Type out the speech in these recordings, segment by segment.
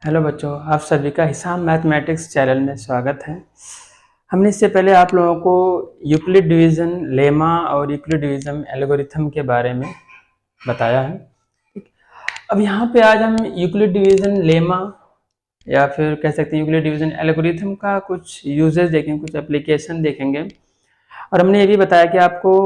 Hello बच्चों, आप सभी का हिसाब मैथमेटिक्स चैनल में स्वागत है। हमने इससे पहले आप लोगों को यूक्लिड डिवीज़न लेमा और यूक्लिड डिवीज़न एल्गोरिथम के बारे में बताया है। ठीक, अब यहाँ पे आज हम यूक्लिड डिवीज़न लेमा या फिर कह सकते हैं यूक्लिड डिवीज़न एल्गोरिथम का कुछ यूजेस देखेंगे, कुछ एप्लीकेशन देखेंगे। और हमने ये भी बताया कि आपको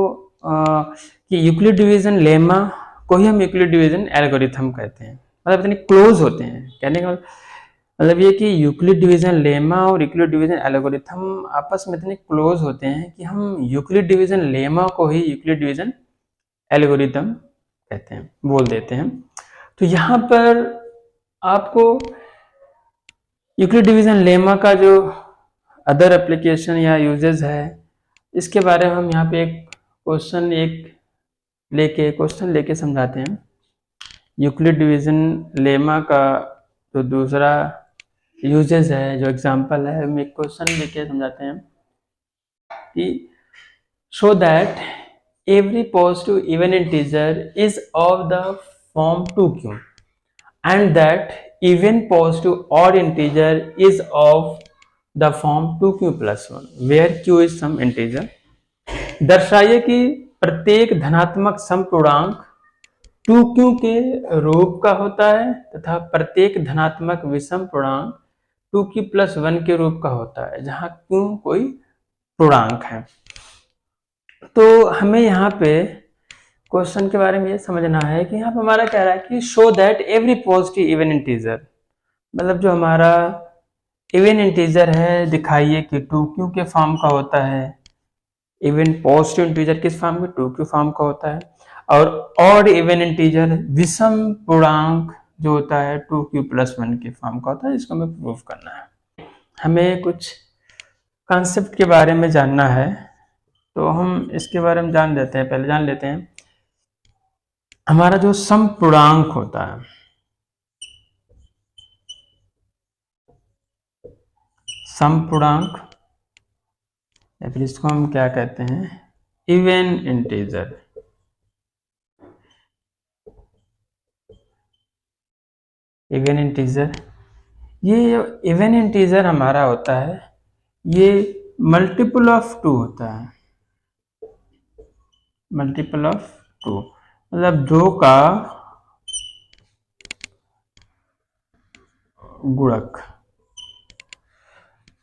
कि यूक्लिड डिवीज़न लेमा को ही हम यूक्लिड डिवीज़न एल्गोरिथम कहते हैं, मतलब इतने क्लोज होते हैं। कहने का मतलब ये कि यूक्लिड डिवीजन लेमा और यूक्लिड डिवीजन एल्गोरिथम आपस में इतने क्लोज होते हैं कि हम यूक्लिड डिवीजन लेमा को ही यूक्लिड डिवीजन एल्गोरिथम कहते हैं, बोल देते हैं। तो यहाँ पर आपको यूक्लिड डिवीजन लेमा का जो अदर एप्लीकेशन या यूजेस है, इसके बारे में हम यहाँ पे एक क्वेश्चन लेके समझाते हैं। यूक्लिड डिवीजन लेमा का जो दूसरा यूजेस है, जो एग्जांपल है, हम एक क्वेश्चन लेके समझाते हैं कि show that every positive even integer is of the form 2q and that even positive odd integer is of the form 2q+1 where q is some integer. दर्शाइए कि प्रत्येक धनात्मक समपूर्णांक 2q के रूप का होता है तथा प्रत्येक धनात्मक विषम पूर्णांक 2q+1 के रूप का होता है, जहां q कोई पूर्णांक है। तो हमें यहाँ पे क्वेश्चन के बारे में ये समझना है कि यहाँ पे हमारा कह रहा है कि show that every positive even integer, मतलब जो हमारा इवन इंटीजर है दिखाइए कि 2q के फॉर्म का होता है। इवन पॉजिटिव इंटीजर किस फॉर्म में? 2q फॉर्म का होता है। और ऑड इवन इंटीजर विषम पूर्णांक जो होता है 2q+1 के फॉर्म का होता है। इसको हमें प्रूफ करना है। हमें कुछ कॉन्सेप्ट के बारे में जानना है, तो हम इसके बारे में जान लेते हैं। हमारा जो समपूर्णांक होता है, समपूर्णांक या फिर इसको हम क्या कहते हैं? Even integer. इवन इंटीजर, ये इवन इंटीजर हमारा होता है, ये मल्टीपल ऑफ 2 होता है। मल्टीपल ऑफ 2 मतलब 2 का गुणक।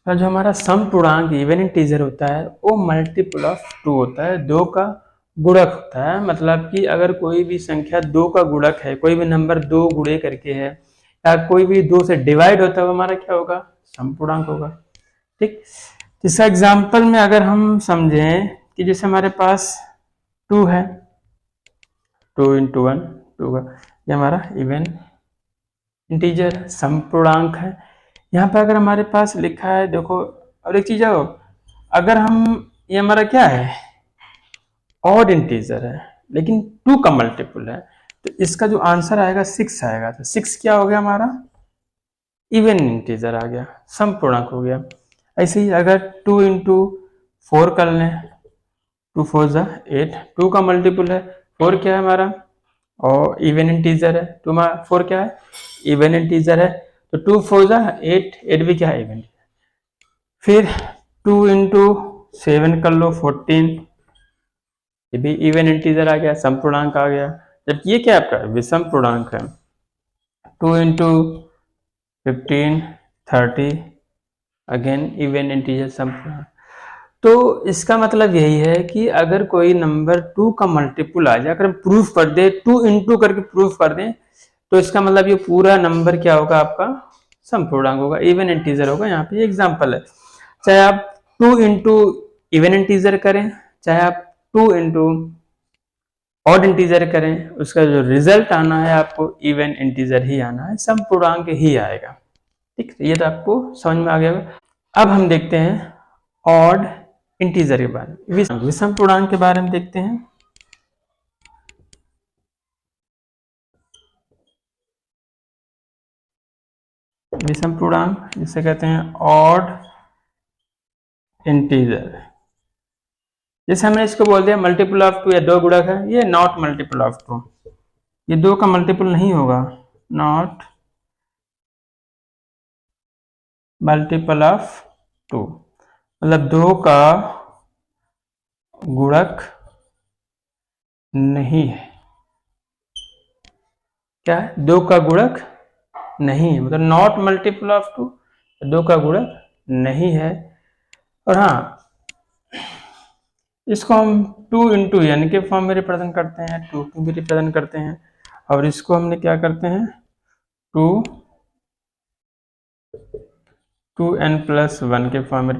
और जो हमारा समपूर्णांक इवन इंटीजर होता है वो मल्टीपल ऑफ 2 होता है, 2 का गुणक होता है। मतलब कि अगर कोई भी संख्या 2 का गुणक है, कोई भी नंबर 2 गुणे करके है या कोई भी 2 से डिवाइड होता है, वो हमारा क्या होगा? समपूर्णांक होगा। ठीक, इसका एग्जाम्पल में अगर हम समझें कि जैसे हमारे पास 2 है, 2 × 1 2 का, ये हमारा इवन इंटीजर समपूर्णांक है। यहाँ पे अगर हमारे पास लिखा है, देखो, और एक चीज है, अगर हम ये हमारा क्या है? ऑड इंटीजर है, लेकिन 2 का मल्टीपल है, तो इसका जो आंसर आएगा 6 आएगा। तो 6 क्या हो गया? हमारा इवन इंटीजर आ गया, समपूर्णांक हो गया। ऐसे ही अगर 2 × 4 कर लें, 2 4 = 8, 2 का मल्टीपल है, 4 क्या है हमारा? और इवन इंटीजर है। 2 4 क्या है? इवन इंटीजर है। तो 2 4 = 8, 8 भी क्या है? इवन। फिर 2 × 7 कर लो, 14, ये भी इवन इंटीजर आ गया, समपूर्णांक आ गया। जबकि ये क्या आपका विषम पूर्णांक है। 2 × 15 30, अगेन इवन इंटीजर, समपूर्णांक। तो इसका मतलब यही है कि अगर कोई नंबर 2 का मल्टीपल आ जाए, अगर हम प्रूफ कर दे, 2 × करके प्रूफ कर दें, तो इसका मतलब ये पूरा नंबर क्या होगा? आपका समपूर्णांक होगा, इवन इंटीजर होगा। यहाँ पे एग्जांपल है, चाहे आप 2 × इवन इंटीजर करें, चाहे आप 2 × ऑड इंटीजर करें, उसका जो रिजल्ट आना है आपको इवन इंटीजर ही आना है, समपूर्णांक ही आएगा। ठीक, ये तो आपको समझ में आ गया होगा। अब हम देखते हैं ऑड इंटीजर के बारे में, विषम पूर्णांक के बारे में देखते हैं। विषम पूर्णांक जिसे कहते हैं ऑड इंटीजर। जैसे हमने इसको बोल दिया मल्टीपल ऑफ 2 या 2 गुणक है, ये नॉट मल्टीपल ऑफ 2, ये 2 का मल्टीपल नहीं होगा, नॉट मल्टीपल ऑफ 2, मतलब 2 का गुणक नहीं है। क्या है? 2 का गुणक नहीं है, मतलब नॉट मल्टीपल ऑफ 2, 2 का गुणक नहीं है। और हाँ, इसको हम 2 इंटू एन के फॉर्म में रिप्रेजेंट करते हैं, 2 भी रिप्रेजेंट करते हैं, और इसको हमने क्या करते हैं 2n प्लस 1 के फॉर्म में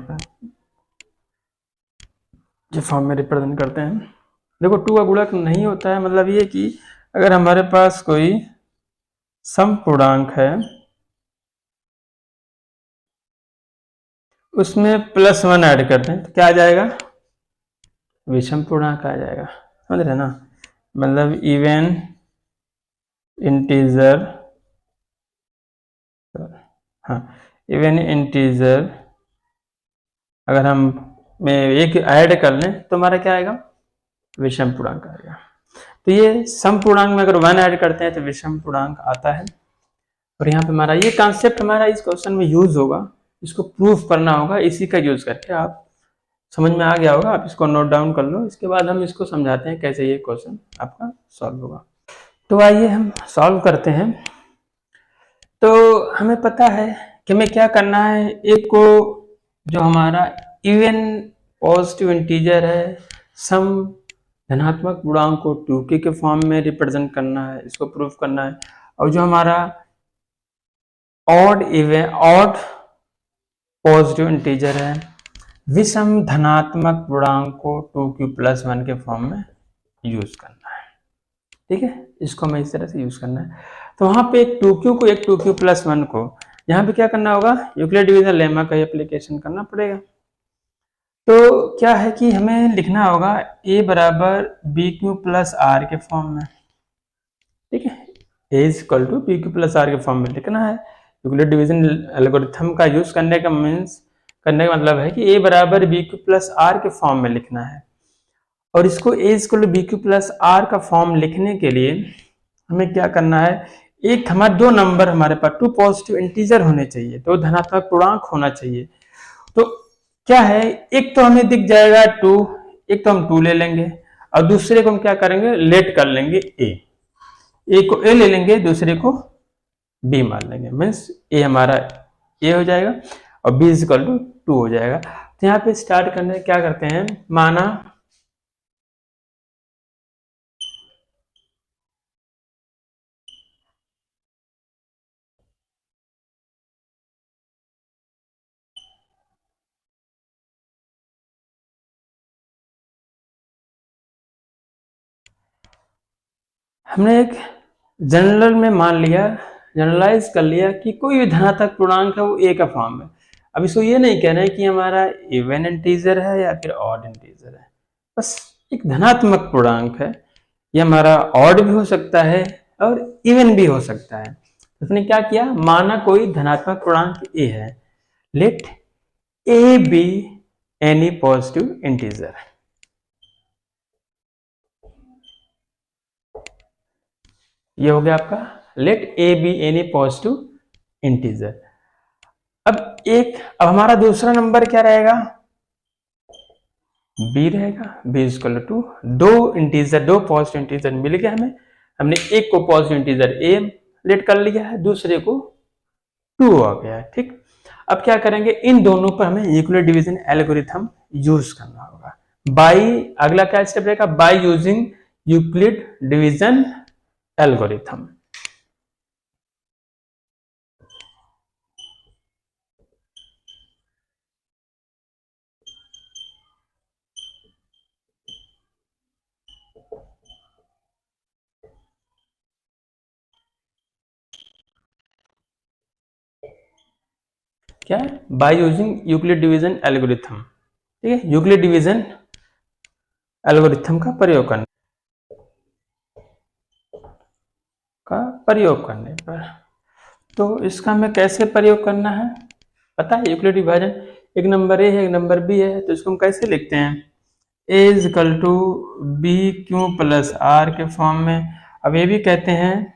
रिप्रेजेंट करते हैं। देखो 2 का गुणक नहीं होता है, मतलब ये कि अगर हमारे पास कोई समपूर्णांक है उसमें प्लस 1 ऐड करते हैं तो क्या आ जाएगा? विषम पूर्णांक आ जाएगा, समझ रहे ना? मतलब इवन इंटीजर, हाँ इवन इंटीजर अगर हम में एक ऐड कर लें तो हमारा क्या आएगा? विषम पूर्णांक आएगा। तो ये सम पूर्णांक में अगर 1 ऐड करते हैं तो विषम पूर्णांक आता है। और यहाँ पे हमारा ये कॉन्सेप्ट हमारा इस क्वेश्चन में यूज होगा, इसको प्रूफ करना होगा, इसी का यूज करके आप समझ में आ गया होगा, आप इसको नोट डाउन कर लो। इसके बाद हम इसको समझाते हैं कैसे ये क्वेश्चन आपका सॉल्व होगा। तो आइए हम सॉल्व करते हैं। तो हमें पता है कि हमें क्या करना है, एक को जो हमारा इवन पॉजिटिव इंटीजर है सम धनात्मक पूर्णांक को 2k के फॉर्म में रिप्रेजेंट करना है, इसको प्रूफ करना है। और जो हमारा ऑड पॉजिटिव इंटीजर है विषम धनात्मक पूर्णांक को 2q प्लस 1 के फॉर्म में यूज करना है। ठीक है, इसको हमें इस तरह से यूज करना है। तो वहां पे एक 2q को एक 2q प्लस 1 को यहाँ पे क्या करना होगा? यूक्लिड डिवीजन लेमा का एप्लीकेशन करना पड़ेगा। तो क्या है कि हमें लिखना होगा a बराबर बी क्यू प्लस आर के फॉर्म में। ठीक है, a is equal to B Q plus R के फॉर्म में लिखना है। यूक्लिड डिवीजन एल्गोरिथम का यूज करने का मतलब है कि a बराबर बी क्यू प्लस आर के फॉर्म में लिखना है। और इसको a is equal to B Q plus R का फॉर्म लिखने के लिए हमें क्या करना है, एक हमारे 2 नंबर हमारे पास 2 पॉजिटिव इंटीजर होने चाहिए, 2 धनात्मक पूर्णांक होना चाहिए। तो क्या है, एक तो हमें दिख जाएगा 2, एक तो हम 2 ले लेंगे और दूसरे को हम क्या करेंगे, लेट कर लेंगे a को a ले लेंगे, दूसरे को b मान लेंगे, मीन्स a हमारा a हो जाएगा और b इज इक्वल टू 2 हो जाएगा। तो यहाँ पे स्टार्ट करने क्या करते हैं, माना हमने एक जनरल में मान लिया, जनरलाइज कर लिया कि कोई भी धनात्मक पूर्णांक है वो a का फॉर्म है। अब इसको ये नहीं कहना है कि हमारा इवन इंटीजर है या फिर ऑड इंटीजर है, बस एक धनात्मक पूर्णांक है। ये हमारा ऑड भी हो सकता है और इवन भी हो सकता है। उसने क्या किया, माना कोई धनात्मक पूर्णांक a है, let a be any positive integer. ये हो गया आपका let a be any positive integer. अब हमारा दूसरा नंबर क्या रहेगा, b रहेगा, b equal to 2 positive integer मिल गया हमें। हमने एक को पॉजिटिव इंटीजर a लेट कर लिया है, दूसरे को 2 आ गया है। ठीक, अब क्या करेंगे, इन दोनों पर हमें यूक्लिड डिवीजन एल्गोरिथम यूज करना होगा। अगला क्या स्टेप रहेगा, by using Euclid division algorithm. क्या है, by using Euclid division algorithm. ठीक है, यूक्लिड डिवीजन एल्गोरिथम का प्रयोग करने पर तो इसका हमें कैसे प्रयोग करना है पता है। यूक्लिड विभाजन, एक नंबर a है एक नंबर b है, तो इसको हम कैसे लिखते हैं, a is equal to B Q plus R के फॉर्म में। अब ये भी कहते हैं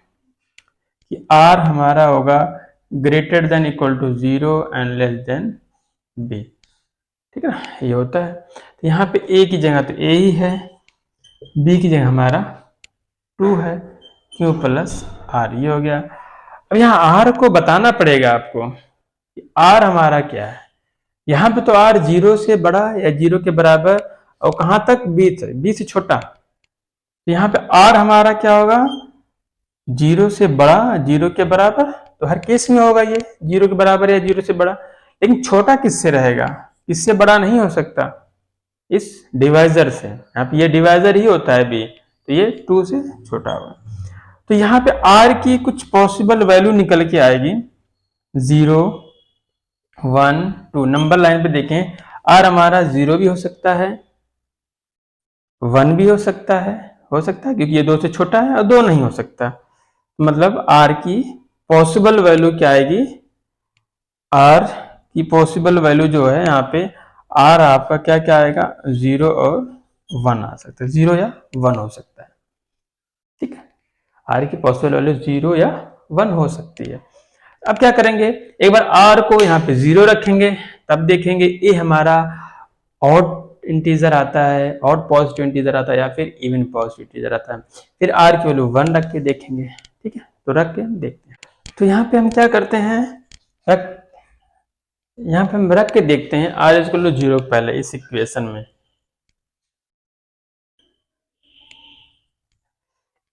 कि r हमारा होगा greater than equal to 0 and less than B. ठीक है ना, ये होता है। तो यहाँ पे ए की जगह तो ए ही है, बी की जगह हमारा 2 है, क्यू प्लस आर, ये हो गया। अब यहाँ आर को बताना पड़ेगा आपको, आर हमारा क्या है। यहाँ पे तो आर 0 से बड़ा या 0 के बराबर, और कहाँ तक, बी से छोटा। तो यहाँ पे आर हमारा क्या होगा, 0 से बड़ा, 0 के बराबर, तो हर केस में होगा ये 0 के बराबर या 0 से बड़ा। लेकिन छोटा किससे रहेगा, इससे बड़ा नहीं हो सकता, इस डिवाइजर से। यहाँ पे ये डिवाइजर ही होता है बी, तो ये 2 से छोटा होगा। तो यहाँ पे आर की कुछ पॉसिबल वैल्यू निकल के आएगी, 0, 1, 2। नंबर लाइन पे देखें, आर हमारा 0 भी हो सकता है, 1 भी हो सकता है, क्योंकि ये 2 से छोटा है, और 2 नहीं हो सकता। मतलब आर की पॉसिबल वैल्यू क्या आएगी, आर की पॉसिबल वैल्यू जो है यहाँ पे, आर आपका क्या क्या आएगा, 0 और 1 आ सकता है, 0 या 1 हो सकता है। ठीक है, आर की पॉसिबल वैल्यू 0 या 1 हो सकती है। अब क्या करेंगे, एक बार आर को यहाँ पे 0 रखेंगे, तब देखेंगे ए हमारा ऑड इंटीजर आता है, ऑड पॉजिटिव इंटीजर आता है, या फिर इवन पॉजिटिव इंटीजर आता है। फिर आर की वैल्यू 1 रख के देखेंगे। ठीक है, तो रख के देखते हैं। तो यहाँ पे हम क्या करते हैं, यहाँ पे हम रख के देखते हैं आर इज इक्वल टू 0 पहले इस इक्वेशन में।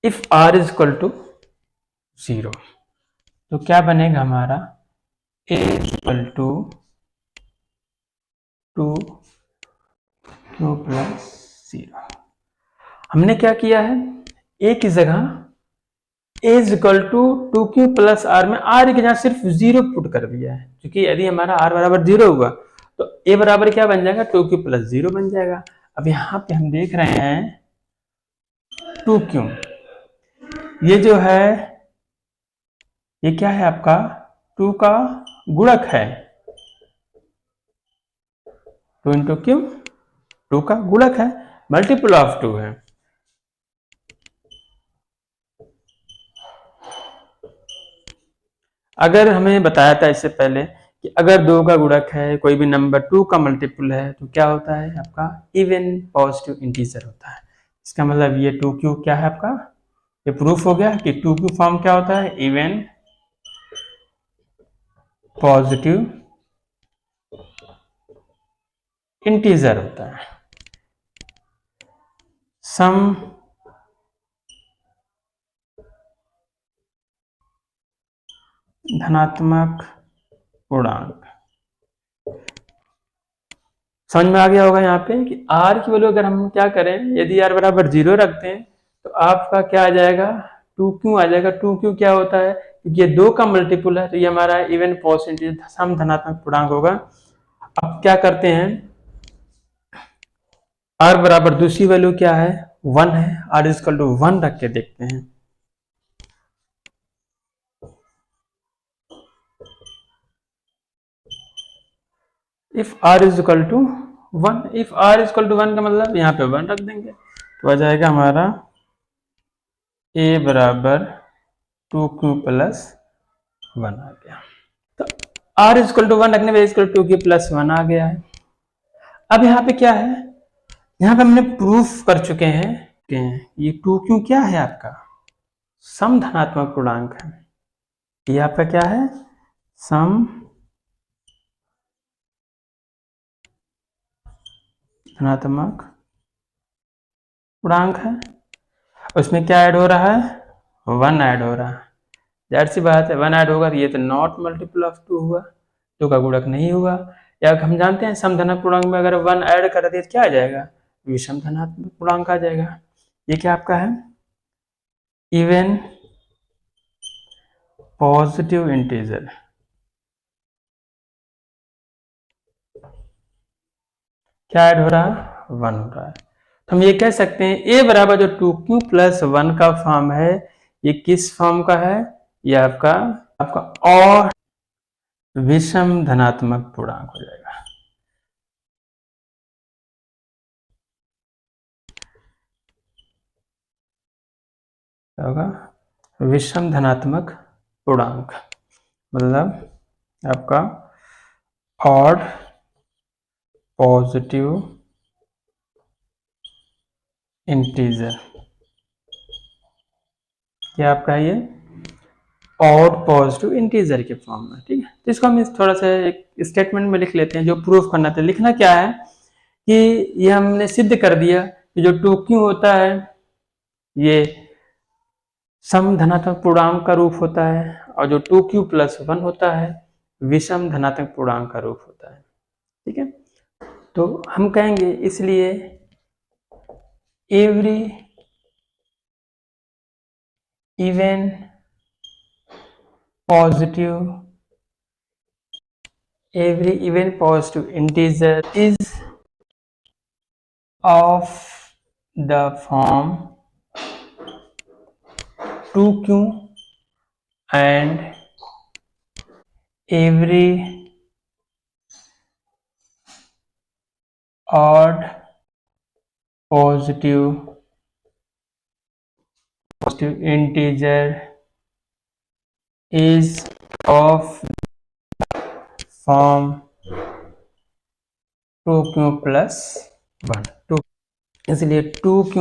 If are is equal to 0, तो क्या बनेगा हमारा, a is equal to 2 q plus 0। हमने क्या किया है, ए की जगह a is equal to 2q plus r में आर की जगह सिर्फ 0 पुट कर दिया है, क्योंकि यदि हमारा आर बराबर 0 हुआ तो ए बराबर क्या बन जाएगा, 2q प्लस 0 बन जाएगा। अब यहाँ पे हम देख रहे हैं 2q, ये जो है ये क्या है आपका, 2 का गुणक है, 2 इंटू क्यू, 2 का गुणक है, मल्टीपल ऑफ 2 है। अगर हमें बताया था इससे पहले कि अगर 2 का गुणक है, कोई भी नंबर 2 का मल्टीपल है, तो क्या होता है आपका, इवन पॉजिटिव इंटीजर होता है। इसका मतलब ये 2q क्या है आपका, ये प्रूफ हो गया कि 2q फॉर्म क्या होता है, इवन पॉजिटिव इंटीजर होता है। सम धनात्मक पूर्णांक, समझ में आ गया होगा यहाँ पे कि आर की वैल्यू अगर हम क्या करें, यदि आर बराबर 0 रखते हैं तो आपका क्या आ जाएगा, 2q आ जाएगा। 2q क्या होता है, क्योंकि ये 2 का मल्टीपल है, तो ये हमारा इवन पॉजिटिव सम धनात्मक पूर्णांक होगा। अब क्या करते हैं, आर बराबर दूसरी वैल्यू क्या है, 1 है, आर इज इक्वल टू 1 रख के देखते हैं। If are is equal to 1, if are is equal to 1 का मतलब यहाँ पे 1 रख देंगे, तो आ जाएगा हमारा ए बराबर 2q प्लस 1 आ गया। तो आर इज इक्वल टू 1 रखने पे इक्वल 2q प्लस 1 आ गया है। अब यहाँ पे क्या है, यहाँ पे हमने प्रूफ कर चुके हैं कि ये 2q क्या है आपका, सम धनात्मक पूर्णांक है। ये आपका क्या है, सम धनात्मक पूर्णांक है। उसमें क्या ऐड हो रहा है, 1 ऐड हो रहा है। जाहिर सी बात है 1 ऐड होगा तो ये तो नॉट मल्टीपल ऑफ 2 हुआ, 2 का गुणक नहीं हुआ। या हम जानते हैं सम धनात्मक पूर्णांक में अगर 1 ऐड कर दिया तो क्या आ जाएगा, विषम धनात्मक पूर्णांक आ जाएगा। ये क्या आपका है, इवन पॉजिटिव इंटीजर। क्या ऐड हो रहा है, 1 हो रहा है। तो हम ये कह सकते हैं ए बराबर जो 2q प्लस 1 का फॉर्म है, ये किस फॉर्म का है, ये आपका आपका और विषम धनात्मक पूर्णांक हो जाएगा। क्या होगा, विषम धनात्मक पूर्णांक। मतलब आपका ऑड पॉजिटिव इंटीजर, क्या आपका ये ऑड पॉजिटिव इंटीजर के फॉर्म में, ठीक है। तो इसको हम थोड़ा सा एक स्टेटमेंट में लिख लेते हैं जो प्रूफ करना था। लिखना क्या है कि ये हमने सिद्ध कर दिया कि जो 2q होता है ये सम धनात्मक पूर्णांक का रूप होता है, और जो 2q+1 होता है विषम धनात्मक पूर्णांक का रूप होता है, ठीक है। तो हम कहेंगे इसलिए every even positive integer is of the form 2q and every odd positive integer is of form 2q+1। इसलिए 2q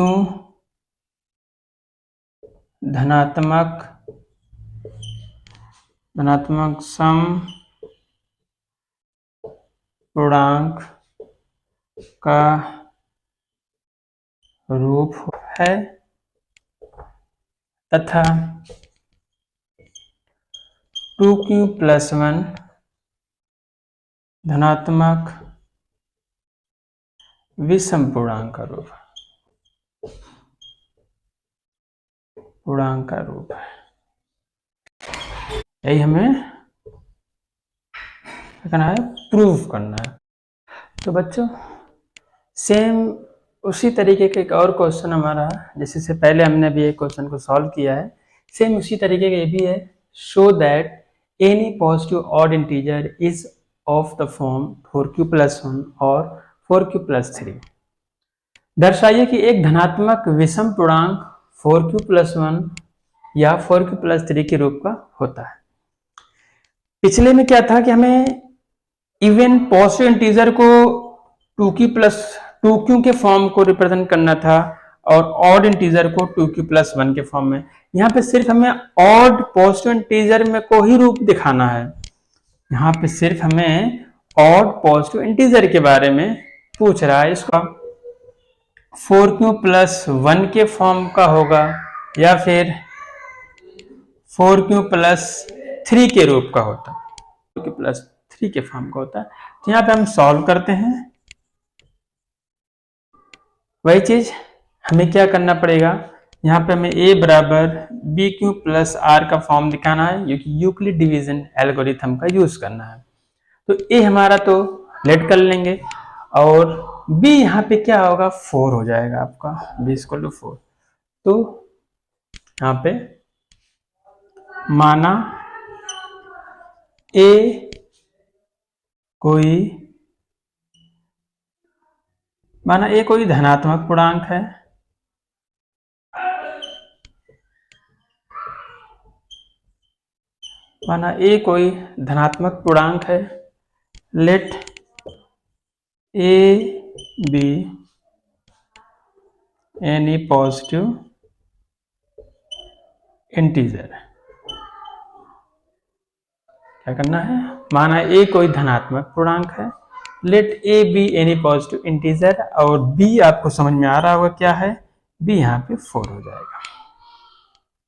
धनात्मक सम पूर्णांक का रूप है तथा 2q+1 धनात्मक विषम पूर्णांक का रूप है। यही हमें करना है, प्रूव करना है। तो बच्चों सेम उसी तरीके का एक और क्वेश्चन हमारा, जैसे से पहले हमने भी एक क्वेश्चन को सॉल्व किया है, सेम उसी तरीके का ये भी है। Show that any positive odd integer is of the form 4q+1 और 4q+3। दर्शाइए कि एक धनात्मक विषम पूर्णांक 4q+1 या 4q+3 के रूप का होता है। पिछले में क्या था कि हमें इवन पॉजिटिव इंटीजर को 2q के फॉर्म को रिप्रेजेंट करना था और ऑड इंटीजर को 2q+1 के फॉर्म में। यहाँ पे सिर्फ हमें ऑड पॉजिटिव इंटीजर में को ही रूप दिखाना है। यहाँ पे सिर्फ हमें ऑड पॉजिटिव इंटीजर के बारे में पूछ रहा है। इसका 4q+1 के फॉर्म का होगा या फिर 4q+3 के रूप का होता है, 4q+3 के फॉर्म का होता है। तो यहाँ पे हम सॉल्व करते हैं। वही चीज हमें क्या करना पड़ेगा, यहाँ पे हमें a बराबर bq+r का फॉर्म दिखाना है, क्योंकि यूक्लिड डिवीजन एल्गोरिथम का यूज करना है। तो a हमारा तो लेट कर लेंगे और b यहाँ पे क्या होगा 4 हो जाएगा आपका, b = 4। तो यहाँ पे माना a कोई धनात्मक पूर्णांक है, let a be any positive integer। क्या करना है, माना a कोई धनात्मक पूर्णांक है, let a be any positive integer, और b आपको समझ में आ रहा होगा क्या है, b यहाँ पे 4 हो जाएगा।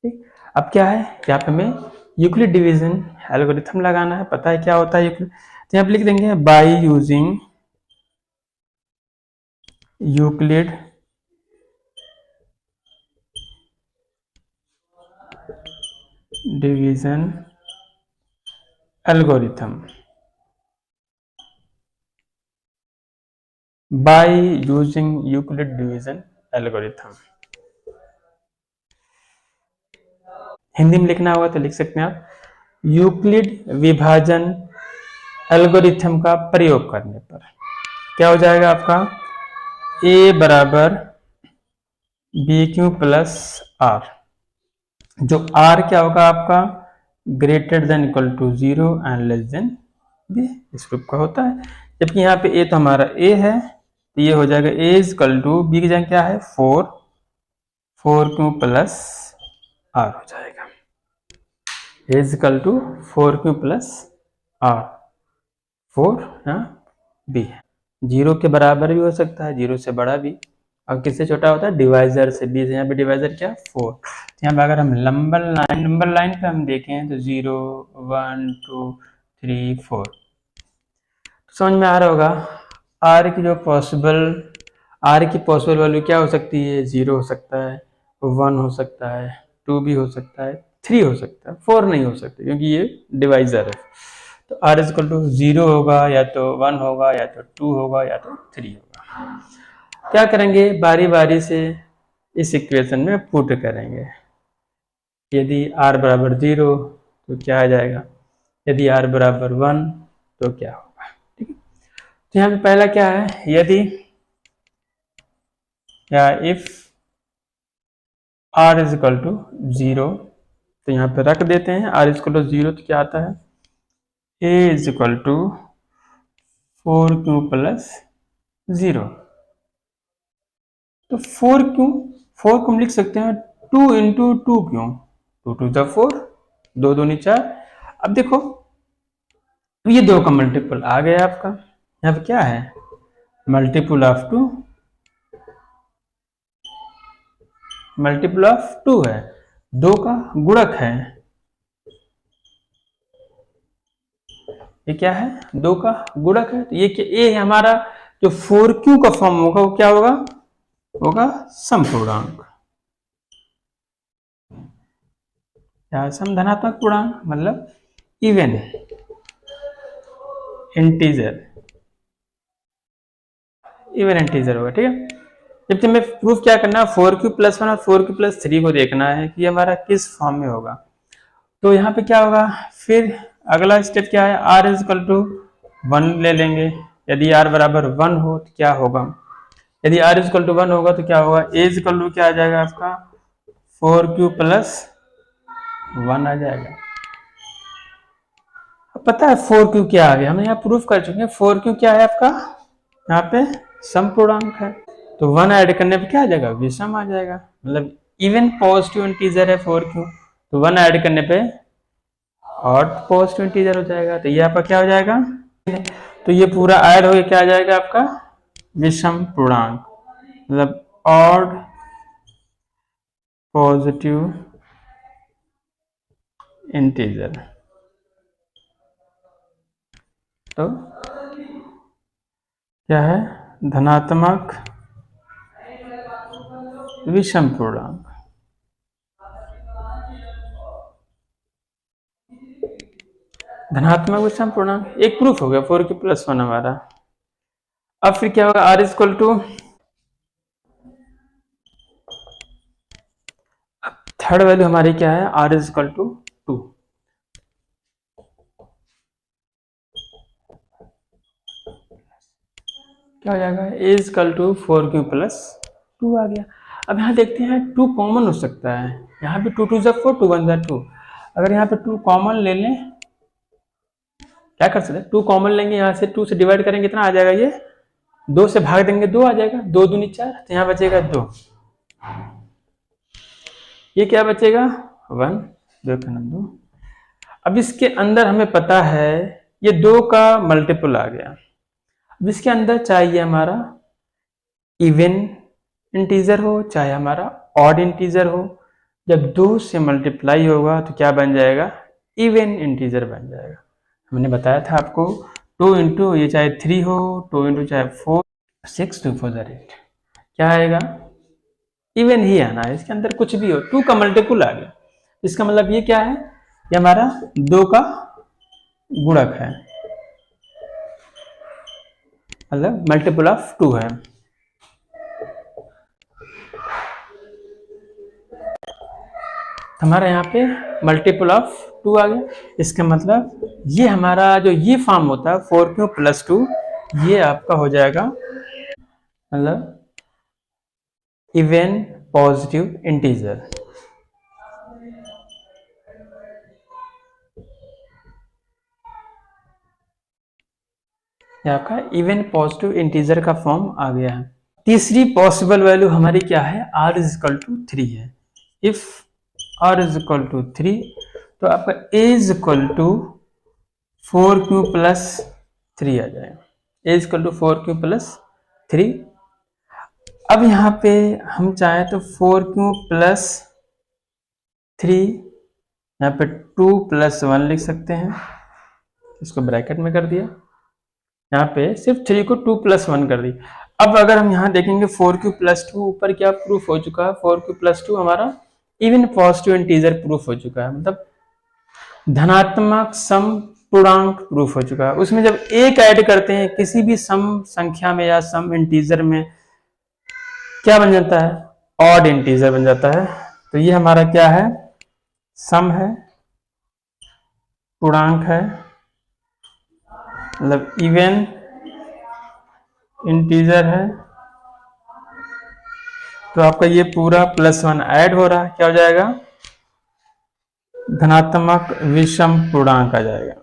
ठीक, अब क्या है, यहाँ पे हमें यूक्लिड डिवीजन एल्गोरिथम लगाना है। पता है क्या होता है यूक्लिड, तो यहाँ पे लिख देंगे by using Euclid division algorithm, by using Euclid division algorithm. Hindi में लिखना होगा तो लिख सकते हैं आप, यूक्लिड विभाजन एल्गोरिथम का प्रयोग करने पर क्या हो जाएगा आपका, a बराबर bq+r, जो r क्या होगा आपका greater than equal to 0 and less than B, इस ग्रुप का होता है। जबकि यहाँ पे ए तो हमारा ए है, तो ये हो जाएगा a is equal to B की जगह क्या है 4, 4 क्यू प्लस आर हो जाएगा। A is equal to 4 q plus r, 4 यहाँ बी है। 0 के बराबर भी हो सकता है, 0 से बड़ा भी, और किससे छोटा होता है डिवाइजर से, बी से। यहाँ पे डिवाइजर क्या 4। यहाँ पे अगर हम नंबर लाइन पे हम देखें तो 0 1 2 3 4, समझ में आ रहा होगा। आर की पॉसिबल वैल्यू क्या हो सकती है, 0 हो सकता है, 1 हो सकता है, 2 भी हो सकता है, 3 हो सकता है, 4 नहीं हो सकता क्योंकि ये डिवाइजर है। तो आर इज इक्वल टू 0 होगा, या तो 1 होगा, या तो 2 होगा, या तो 3 होगा। क्या करेंगे, बारी बारी से इस इक्वेशन में पुट करेंगे। यदि r बराबर 0 तो क्या आ जाएगा, यदि r बराबर 1 तो क्या होगा। ठीक है, तो यहाँ पे पहला क्या है, यदि या if r is equal to 0, तो यहाँ पे रख देते हैं r इज इक्वल टू 0, तो क्या आता है a is equal to 4q plus 0। तो 4 को हम लिख सकते हैं 2 इंटू 2 क्यों, 2 टू द 4, 2 दूनी 4। अब देखो ये 2 का मल्टीपल आ गया आपका, यहाँ पे क्या है मल्टीपल ऑफ 2 है, 2 का गुणक है, ये क्या है 2 का गुणक है। तो ये क्या, ये हमारा जो 4q का फॉर्म होगा वो क्या होगा समपूर्णांक, या सम धनात्मक पूर्णांक, मतलब इवन इंटीजर होगा। ठीक है, जबकि हमें प्रूफ क्या करना है, 4q प्लस 1 और 4q प्लस 3 को देखना है कि हमारा किस फॉर्म में होगा। तो यहाँ पे क्या होगा, फिर अगला स्टेप क्या है, r इज इक्वल टू 1 ले लेंगे। यदि r बराबर 1 हो तो क्या होगा, यदि r इज इक्वल टू 1 होगा तो क्या होगा, a इज इक्वल टू क्या आ जाएगा आपका 4q प्लस 1 आ जाएगा। अब पता है 4q क्या आ गया, हम यहाँ प्रूफ कर चुके हैं। 4q क्या है आपका, यहाँ पे समपूर्णांक है, तो 1 ऐड करने पे क्या आ जाएगा, विषम आ जाएगा, मतलब इवन पॉजिटिव इंटीजर है 4q, तो 1 ऐड करने पे और पॉजिटिव इंटीजर हो जाएगा, तो ये आपका क्या हो जाएगा, तो ये पूरा ऐड होकर क्या आ जाएगा आपका विषम पूर्णांक, मतलब ऑड पॉजिटिव इंटीजर। तो क्या है, धनात्मक विषम पूर्णांक। धनात्मक विषम पूर्णांक एक प्रूफ हो गया 4q प्लस 1 हमारा। अब फिर क्या होगा, r equal to, third value हमारी क्या है, r इज इक्वल टू 2। क्या हो जाएगा, a is equal to 4q plus 2 आ गया। अब यहाँ देखते हैं 2 कॉमन हो सकता है, यहाँ पे 2 2 जा 4, 2 1 जा 2। अगर यहाँ पे 2 कॉमन ले लें, क्या कर सकते हैं, 2 कॉमन लेंगे, यहाँ से 2 से डिवाइड करेंगे, कितना आ जाएगा, ये 2 से भाग देंगे 2 आ जाएगा, 2 दूनी 4, तो यहाँ बचेगा 2, ये क्या बचेगा 1, 2 का 2। अब इसके अंदर हमें पता है ये 2 का मल्टीपल आ गया। अब इसके अंदर चाहिए हमारा इवन इंटीजर हो चाहे हमारा ऑड इंटीजर हो, जब 2 से मल्टीप्लाई होगा तो क्या बन जाएगा, इवन इंटीजर बन जाएगा। हमने बताया था आपको 2 इंटू ये चाहे 3 हो, 2 इंटू चाहे 4, 6 2 4 8, क्या आएगा, इवन ही आना है, इसके अंदर कुछ भी हो, 2 का मल्टीपल आ गया। इसका मतलब ये क्या है, ये हमारा 2 का गुणक है, मतलब मल्टीपल ऑफ 2 है। हमारा यहाँ पे मल्टीपल ऑफ 2 आ गया। इसका मतलब ये हमारा जो ये फॉर्म होता है 4q प्लस 2, ये आपका हो जाएगा मतलब इवन पॉजिटिव इंटीजर। ये आपका इवन पॉजिटिव इंटीजर का फॉर्म आ गया है। तीसरी पॉसिबल वैल्यू हमारी क्या है, r इज इक्वल टू 3 है। If r is equal to 3 तो आपका a is equal to 4q plus 3 आ जाएगा। a is equal to 4q plus 3। अब यहाँ पे हम चाहें तो 4q प्लस 3, यहाँ पे 2 प्लस 1 लिख सकते हैं, इसको ब्रैकेट में कर दिया, यहाँ पे सिर्फ 3 को 2 प्लस 1 कर दी। अब अगर हम यहाँ देखेंगे 4q प्लस 2 ऊपर क्या प्रूफ हो चुका है, 4q प्लस 2 हमारा इवन पॉजिटिव इंटीजर प्रूफ हो चुका है, मतलब धनात्मक सम पूर्णांक प्रूफ हो चुका है। उसमें जब एक ऐड करते हैं किसी भी सम संख्या में या सम इंटीजर में, क्या बन जाता है, ऑड इंटीजर बन जाता है। तो ये हमारा क्या है, सम है, पूर्णांक है, मतलब इवन इंटीजर है। तो आपका ये पूरा +1 ऐड हो रहा है, क्या हो जाएगा, धनात्मक विषम पूर्णांक आ जाएगा।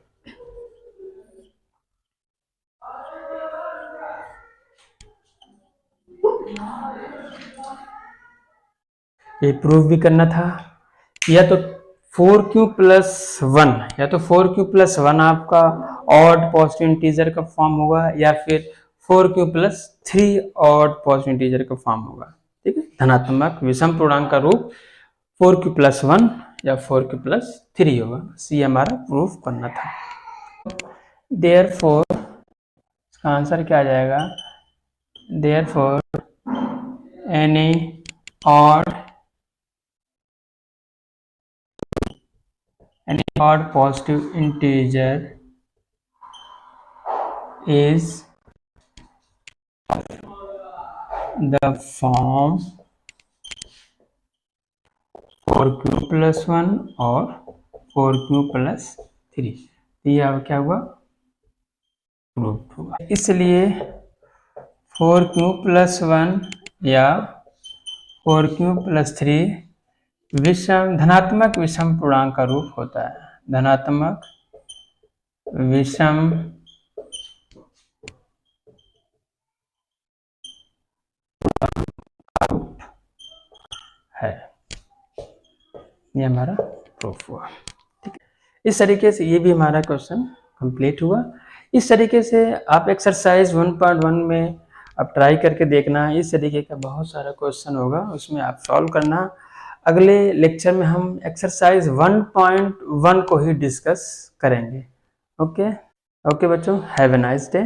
ये प्रूफ भी करना था, या तो 4q प्लस 1, या तो 4q प्लस 1 आपका ऑड पॉजिटिव इंटीजर का फॉर्म होगा, या फिर 4q plus 3 odd positive integer का फॉर्म होगा। ठीक है, धनात्मक विषम पूर्णांक का रूप 4q प्लस 1 या 4q प्लस 3 होगा। ये हमारा प्रूफ करना था। देयरफॉर इसका आंसर क्या आ जाएगा, therefore any odd positive integer is the form 4q plus 1 और 4q plus 3। ये अब क्या हुआ, प्रूफ हुआ। इसलिए 4q plus 1 या 4q plus 3 विषम धनात्मक विषम पूर्णांक का रूप होता है, धनात्मक विषम है। ये हमारा प्रूफ हुआ। ठीक है, इस तरीके से ये भी हमारा क्वेश्चन कंप्लीट हुआ। इस तरीके से आप एक्सरसाइज 1.1 में आप ट्राई करके देखना, इस तरीके का बहुत सारा क्वेश्चन होगा, उसमें आप सॉल्व करना। अगले लेक्चर में हम एक्सरसाइज 1.1 को ही डिस्कस करेंगे। ओके बच्चों, हैव ए नाइस डे।